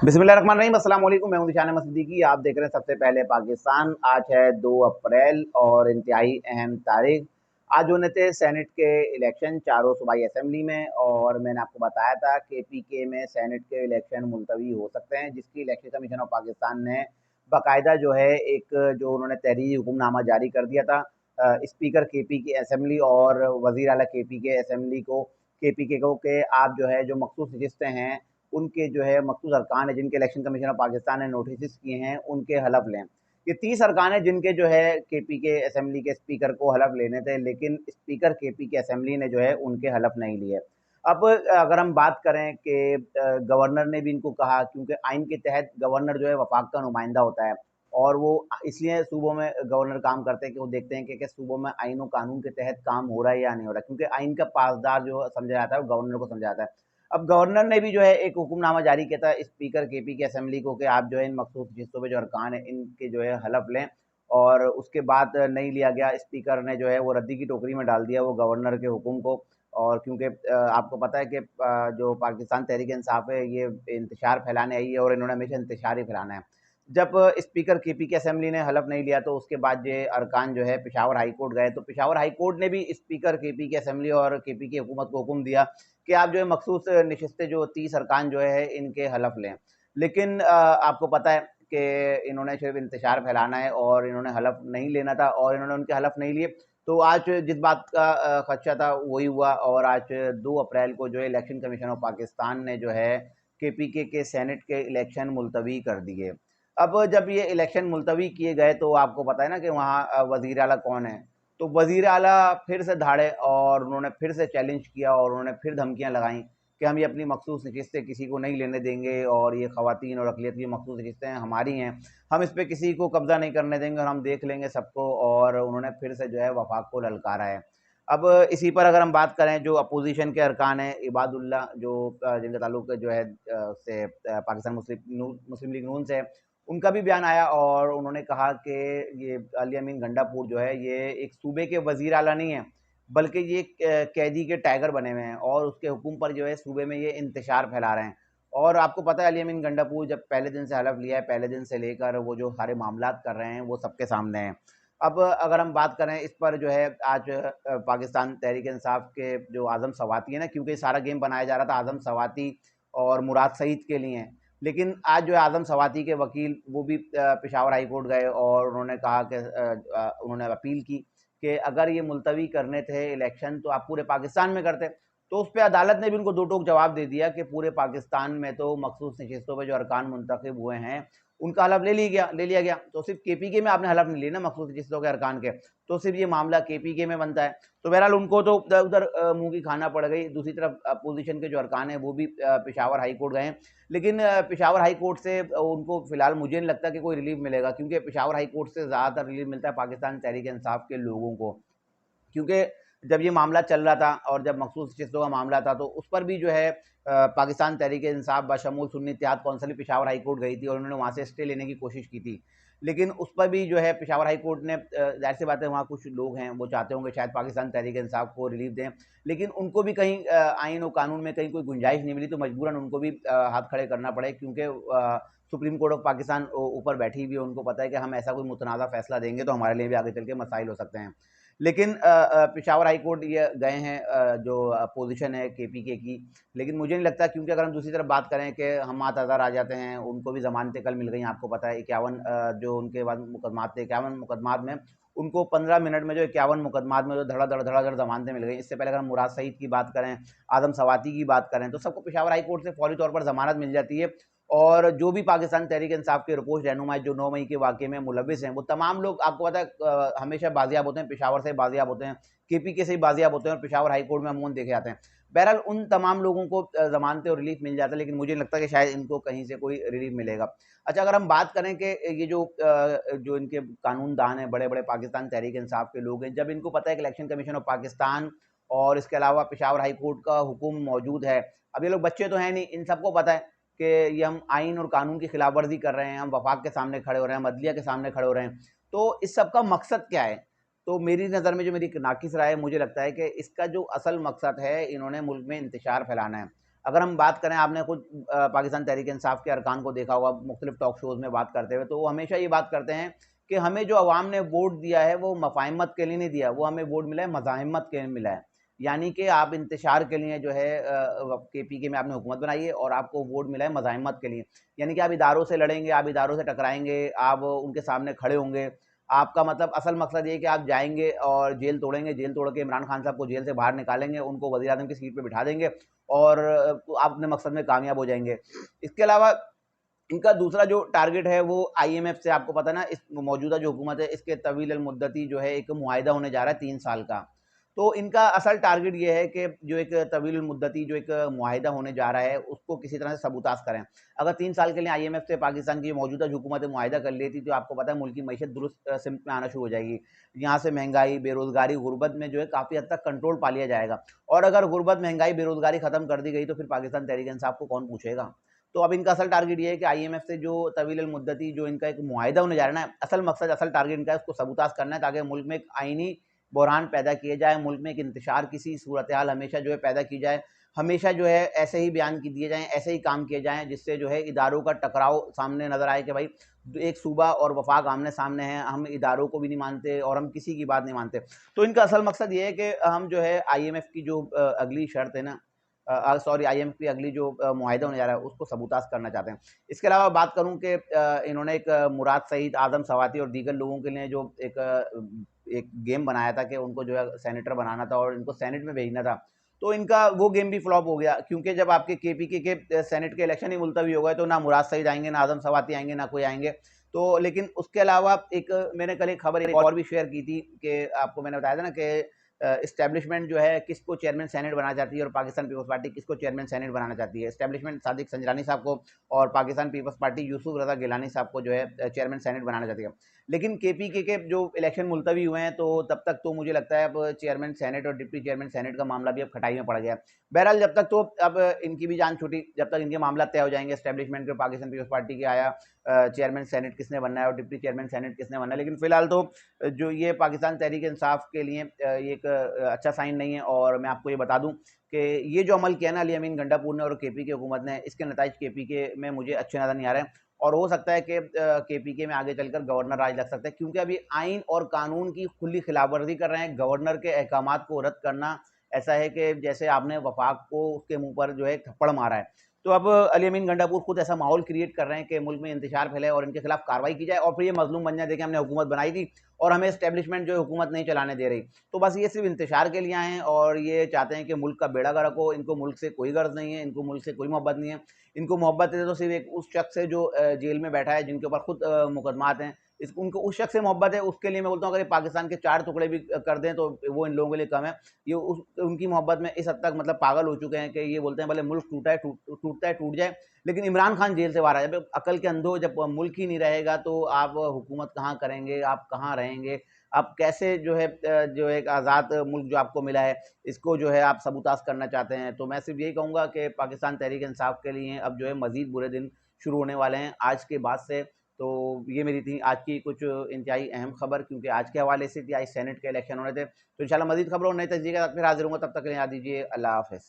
बिस्मिल्लाहिर्रहमानिर्रहीम, अस्सलाम वालेकुम। मैं हूं निशान अहमद सिद्दीकी। आप देख रहे हैं सबसे पहले पाकिस्तान। आज है 2 अप्रैल और इंतहाई अहम तारीख। आज होने थे सेनेट के इलेक्शन चारों सूबाई असेंबली में, और मैंने आपको बताया था कि पीके में सेनेट के इलेक्शन मुलतवी हो सकते हैं, जिसकी इलेक्शन कमीशन ऑफ पाकिस्तान ने बाकायदा जो है एक जो उन्होंने तहरीरी हुक्मनामा जारी कर दिया था स्पीकर केपी की असेंबली और वज़ीर आला केपी के असेंबली को, केपीके को, कि आप जो है जो मखसूस नशिस्तें हैं उनके जो है मखसूस अरकान है जिनके इलेक्शन कमीशन ऑफ पाकिस्तान ने नोटिस किए हैं उनके हलफ लें। ये 30 अरकान है जिनके जो है केपी के असेंबली के स्पीकर को हलफ लेने थे, लेकिन स्पीकर केपी के असेंबली ने जो है उनके हलफ नहीं लिए। अब अगर हम बात करें कि गवर्नर ने भी इनको कहा, क्योंकि आइन के तहत गवर्नर जो है वफाक का नुमाइंदा होता है, और वो इसलिए सूबों में गवर्नर काम करते हैं कि वो देखते हैं कि सूबों में आइन और कानून के तहत काम हो रहा है या नहीं हो रहा है, क्योंकि आइन का पासदार जो समझा जाता है वो गवर्नर को समझा जाता है। अब गवर्नर ने भी जो है एक हुक्मनामा जारी किया था स्पीकर केपी की असेंबली को कि आप जो है इन मखसूस हिस्सों पे जो अरकान है इनके जो है हलफ लें, और उसके बाद नहीं लिया गया। स्पीकर ने जो है वो रद्दी की टोकरी में डाल दिया वो गवर्नर के हुक्म को। और क्योंकि आपको पता है कि जो पाकिस्तान तहरीक इंसाफ है ये इंतशार फैलाने आई है, और इन्होंने हमेशा इंतशार ही फैलाना है। जब स्पीकर केपी की असेंबली ने हलफ नहीं लिया तो उसके बाद ये अरकान जो है पेशावर हाई कोर्ट गए, तो पेशावर हाई कोर्ट ने भी स्पीकर केपी की असेंबली और केपी की हुकूमत को हुक्म दिया कि आप जो है मखसूस नशिस्तें जो 30 अरकान जो है इनके हलफ लें। लेकिन आपको पता है कि इन्होंने सिर्फ इंतशार फैलाना है और इन्होंने हलफ नहीं लेना था, और इन्होंने उनके हलफ नहीं लिए। तो आज जिस बात का खदशा था वही हुआ, और आज 2 अप्रैल को जो है इलेक्शन कमीशन ऑफ पाकिस्तान ने जो है केपीके के सेनेट के इलेक्शन मुलतवी कर दिए। अब जब ये इलेक्शन मुलतवी किए गए तो आपको पता है ना कि वहाँ वज़ीर आला कौन है। तो वज़ीर आला फिर से धाड़े और उन्होंने फिर से चैलेंज किया और उन्होंने फिर धमकियाँ लगाईं कि हम ये अपनी मखसूस नशिस्तें किसी को नहीं लेने देंगे, और ये ख़वातीन और अक़लियत की मखसूस नशिस्तें हमारी हैं, हम इस पे किसी को कब्ज़ा नहीं करने देंगे और हम देख लेंगे सबको। और उन्होंने फिर से जो है वफ़ाक को ललकारा है। अब इसी पर अगर हम बात करें, जो अपोज़िशन के अरकान हैं इबादुल्ला, जो जिनका ताल्लुक जो है पाकिस्तान मुस्लिम लीग नून से, उनका भी बयान आया और उन्होंने कहा कि ये अली अमीन गंडापुर जो है ये एक सूबे के वज़ीर आला नहीं है, बल्कि ये कैदी के टाइगर बने हुए हैं, और उसके हुक्म पर जो है सूबे में ये इंतशार फैला रहे हैं। और आपको पता है अली अमीन गंडापुर जब पहले दिन से हलफ लिया है, पहले दिन से लेकर वो जो सारे मामलात कर रहे हैं वो सबके सामने हैं। अब अगर हम बात करें इस पर, जो है आज पाकिस्तान तहरीक इंसाफ के जो आज़म सवाती है ना, क्योंकि सारा गेम बनाया जा रहा था आज़म सवाती और मुराद सईद के लिए, लेकिन आज जो है आज़म सवाती के वकील वो भी पेशावर हाई कोर्ट गए और उन्होंने कहा कि उन्होंने अपील की कि अगर ये मुलतवी करने थे इलेक्शन तो आप पूरे पाकिस्तान में करते। तो उस पे अदालत ने भी उनको दो टोक जवाब दे दिया कि पूरे पाकिस्तान में तो मखसूस नशिस्तों पे जो अरकान मुंतखब हुए हैं उनका हलफ ले लिया गया। तो सिर्फ केपीके में आपने हलफ नहीं लिया ना मखसूस नशिस्तों के अरकान के, तो सिर्फ ये मामला केपीके में बनता है। तो बहरहाल उनको तो उधर मुंह की खाना पड़ गई। दूसरी तरफ अपोजिशन के जो अरकान है वो भी पेशावर हाई कोर्ट गए, लेकिन पेशावर हाई कोर्ट से उनको फिलहाल मुझे नहीं लगता कि कोई रिलीफ मिलेगा, क्योंकि पेशावर हाई कोर्ट से ज़्यादातर रिलीफ मिलता है पाकिस्तान तहरीक इंसाफ के लोगों को। क्योंकि जब ये मामला चल रहा था और जब मखसूस नशिस्तों का मामला था तो उस पर भी जो है पाकिस्तान तहरीक इंसाफ बशमूल Sunni Ittehad council Peshawar high court गई थी और उन्होंने वहाँ से स्टे लेने की कोशिश की थी। लेकिन उस पर भी जो है पेशावर हाई कोर्ट ने ज़ाहिर सी बात है वहाँ कुछ लोग हैं वो चाहते होंगे शायद पाकिस्तान तहरीक इंसाफ को रिलीफ दें, लेकिन उनको भी कहीं आइन और कानून में कहीं कोई गुंजाइश नहीं मिली, तो मजबूरन उनको भी हाथ खड़े करना पड़े, क्योंकि सुप्रीम कोर्ट ऑफ पाकिस्तान ऊपर बैठी हुई है, उनको पता है कि हम ऐसा कोई मुतनाज़ा फैसला देंगे तो हमारे लिए भी आगे चल के मसाइल हो सकते हैं। लेकिन पेशावर हाई कोर्ट ये गए हैं जो पोजीशन है केपीके की। लेकिन मुझे नहीं लगता, क्योंकि अगर हम दूसरी तरफ बात करें कि हम्माद अज़हर आ जाते हैं, उनको भी ज़मानतें कल मिल गई। आपको पता है 51 जो उनके बाद मुकदमात थे, 51 मुकदमात में उनको 15 मिनट में जो 51 मुकदमात में जो धड़ाधड़ ज़मानतें मिल गई। इससे पहले अगर हम मुराद सईद की बात करें, आज़म सवाती की बात करें, तो सबको पेशावर हाई कोर्ट से फौरी तौर पर ज़मानत मिल जाती है। और जो भी पाकिस्तान तहरीक इंसाफ के रुपोश रहनुमा जो 9 मई के वाक़े में मुलविस हैं, वो तमाम लोग आपको पता है हमेशा बाजियाब होते हैं, पेशावर से बाजियाब होते हैं, केपीके से ही बाजियाब होते हैं और पेशावर हाई कोर्ट में अमूमन देखे जाते हैं। बहरहाल उन तमाम लोगों को ज़मानतें और रिलीफ मिल जाता है, लेकिन मुझे नहीं लगता कि शायद इनको कहीं से कोई रिलीफ मिलेगा। अच्छा, अगर हम बात करें कि ये जो इनके कानूनदान हैं, बड़े-बड़े पाकिस्तान तहरीक इंसाफ के लोग हैं, जब इनको पता है कि इलेक्शन कमीशन ऑफ पाकिस्तान और इसके अलावा पेशावर हाई कोर्ट का हुक्म मौजूद है, अब ये लोग बच्चे तो हैं नहीं, इन सबको पता है कि ये हम आइन और कानून की खिलाफ वर्जी कर रहे हैं, हम वफाक के सामने खड़े हो रहे हैं, हम अदलिया के सामने खड़े हो रहे हैं। तो इस सब का मकसद क्या है? तो मेरी नज़र में जो मेरी नाकिस राय है, मुझे लगता है कि इसका जो असल मकसद है, इन्होंने मुल्क में इंतशार फैलाना है। अगर हम बात करें, आपने खुद पाकिस्तान तहरीक-ए-इंसाफ के अरकान को देखा होगा मुख्तलिफ टॉक शोज़ में बात करते हुए, तो वो हमेशा ये बात करते हैं कि हमें जो अवाम ने वोट दिया है वो मफ़ाहिमत के लिए नहीं दिया, वो हमें वोट मिला है मज़ाहिमत के लिए मिला है। यानी कि आप इंतशार के लिए जो है केपीके में आपने हुकूमत बनाई है और आपको वोट मिला है मज़ाहिमत के लिए। यानी कि आप इदारों से लड़ेंगे, आप इदारों से टकराएँगे, आप उनके सामने खड़े होंगे। आपका मतलब असल मकसद ये है कि आप जाएँगे और जेल तोड़ेंगे, जेल तोड़ के इमरान खान साहब को जेल से बाहर निकालेंगे, उनको वज़ीर-ए-आज़म की सीट पे बिठा देंगे और आप अपने मकसद में कामयाब हो जाएँगे। इसके अलावा इनका दूसरा जो टारगेट है वो आईएमएफ से, आपको पता है ना, इस मौजूदा जो हुकूमत है इसके तवील अल मुद्दती जो है एक मुआहिदा होने जा रहा है 3 साल का। तो इनका असल टारगेट ये है कि जो एक तवील अल मुद्दती जो एक मुआहिदा होने जा रहा है उसको किसी तरह से सबूताज़ करें। अगर 3 साल के लिए आईएमएफ से पाकिस्तान की मौजूदा जो हुकूमत है मुआहिदा कर लेती, तो आपको पता है मुल्क की मईशत दुरुस्त सिमत में आना शुरू हो जाएगी। यहाँ से महँगाई, बेरोज़गारी, गुर्बत में जो है काफ़ी हद तक कंट्रोल पा लिया जाएगा और अगर गुर्बत, महँगाई, बेरोज़गारी खत्म कर दी गई तो फिर पाकिस्तान तहरीक-ए-इंसाफ को कौन पूछेगा? तो अब इनका असल टारगेट ये है कि आईएमएफ से जो तवील अल मुद्दती जो इनका एक मुआहिदा होने जा रहा है ना, असल मकसद, असल टारगेट इनका है उसको सबूताज़ करना है ताकि मुल्क में एक आईनी बहरान पैदा किए जाए, मुल्क में एक इंतशार की सूरत-ए-हाल हमेशा जो है पैदा की जाए। हमेशा जो है ऐसे ही बयान की दिए जाएँ, ऐसे ही काम किए जाएँ जिससे जो है इदारों का टकराव सामने नज़र आए कि भाई एक सूबा और वफाक आमने-सामने हैं, हम इदारों को भी नहीं मानते और हम किसी की बात नहीं मानते। तो इनका असल मकसद ये है कि हम जो है आईएमएफ की जो अगली शर्त है ना, सॉरी, आईएमएफ की अगली जो मुआहिदा होने जा रहा है उसको सबूताज़ करना चाहते हैं। इसके अलावा बात करूँ कि इन्होंने एक मुराद सईद, आज़म सवाती और दीगर लोगों के लिए जो एक गेम बनाया था कि उनको जो है सेनेटर बनाना था और इनको सेनेट में भेजना था। तो इनका वो गेम भी फ्लॉप हो गया क्योंकि जब आपके केपीके के सेनेट के इलेक्शन ही मुलतवी हो गए तो ना मुराद सईद आएँगे, ना आज़म सवाती आएँगे, ना कोई आएँगे। तो लेकिन उसके अलावा एक मैंने कल एक खबर एक और भी शेयर की थी कि आपको मैंने बताया था ना कि एस्टेब्लिशमेंट जो है किसको चेयरमैन सेनेट बनाना चाहती है और पाकिस्तान पीपल्स पार्टी किसको चेयरमैन सेनेट बनाना चाहती है। एस्टेब्लिशमेंट सादिक संजरानी साहब को और पाकिस्तान पीपल्स पार्टी यूसुफ रज़ा गिलानी साहब को जो है चेयरमैन सेनेट बनाना चाहती है। लेकिन केपीके के जो इलेक्शन मुलतवी हुए हैं तो तब तक तो मुझे लगता है अब चेयरमैन सेनेट और डिप्टी चेयरमैन सेनेट का मामला भी अब खटाई में पड़ गया है। बहरहाल जब तक तो अब इनकी भी जान छूटी, जब तक इनके मामला तय हो जाएँगे एस्टेब्लिशमेंट के, पाकिस्तान पीपल्स पार्टी के आया चेयरमैन सेनेट किसने बनना है और डिप्टी चेयरमैन सेनेट किसने बनना है। लेकिन फ़िलहाल तो जो ये पाकिस्तान तहरीक-ए-इंसाफ के लिए ये एक अच्छा साइन नहीं है और मैं आपको ये बता दूँ कि ये जो अमल किया ना अली अमीन गंडापुर ने और केपीके हुकूमत ने, इसके नताइज केपीके में मुझे अच्छे नज़र नहीं आ रहे हैं और हो सकता है कि केपीके में आगे चलकर गवर्नर राज लग सकता है क्योंकि अभी आइन और कानून की खुली खिलाफवर्जी कर रहे हैं। गवर्नर के अहकामात को रद्द करना ऐसा है कि जैसे आपने वफाक को उसके मुँह पर जो है थप्पड़ मारा है। तो अब अली अमीन गंडापुर खुद ऐसा माहौल क्रिएट कर रहे हैं कि मुल्क में इंतशार फैले और इनके खिलाफ कार्रवाई की जाए और फिर ये मजलूम बन जाए, देखिए हमने हुकूमत बनाई थी और हमें एस्टेब्लिशमेंट जो है हुकूमत नहीं चलाने दे रही। तो बस ये सिर्फ इंतशार के लिए आए हैं और ये चाहते हैं कि मुल्क का बेड़ा गर्क हो। इनको मुल्क से कोई गर्ज नहीं है, इनको मुल्क से कोई मोहब्बत नहीं है। इनको मोहब्बत है तो सिर्फ एक उस शख्स से जो जेल में बैठा है, जिनके ऊपर खुद मुकदमात हैं। इस उनको उस शख्स से मोहब्बत है, उसके लिए मैं बोलता हूँ अगर ये पाकिस्तान के 4 टुकड़े भी कर दें तो वो इन लोगों के लिए कम है। ये उस उनकी मोहब्बत में इस हद तक मतलब पागल हो चुके हैं कि ये बोलते हैं भले मुल्क टूटता है टूट जाए, लेकिन इमरान खान जेल से बाहर आ जाए। जब अकल के अंधे हो, जब मुल्क ही नहीं रहेगा तो आप हुकूमत कहाँ करेंगे, आप कहाँ रहेंगे, आप कैसे जो है जो एक आज़ाद मुल्क जो आपको मिला है, इसको जो है आप सबूताज़ करना चाहते हैं। तो मैं सिर्फ यही कहूँगा कि पाकिस्तान तहरीक-ए-इंसाफ के लिए अब जो है मज़ीद बुरे दिन शुरू होने वाले हैं आज के बाद से। तो ये मेरी थी आज की कुछ इंतहाई अहम खबर, क्योंकि आज के हवाले से थी, आज सेनेट के इलेक्शन होने थे। तो इंशाल्लाह मज़ीद खबरों और नई तजदीद के साथ फिर हाज़िर होऊँगा, तब तक के लिए याद दीजिए अल्लाह हाफ़िज़।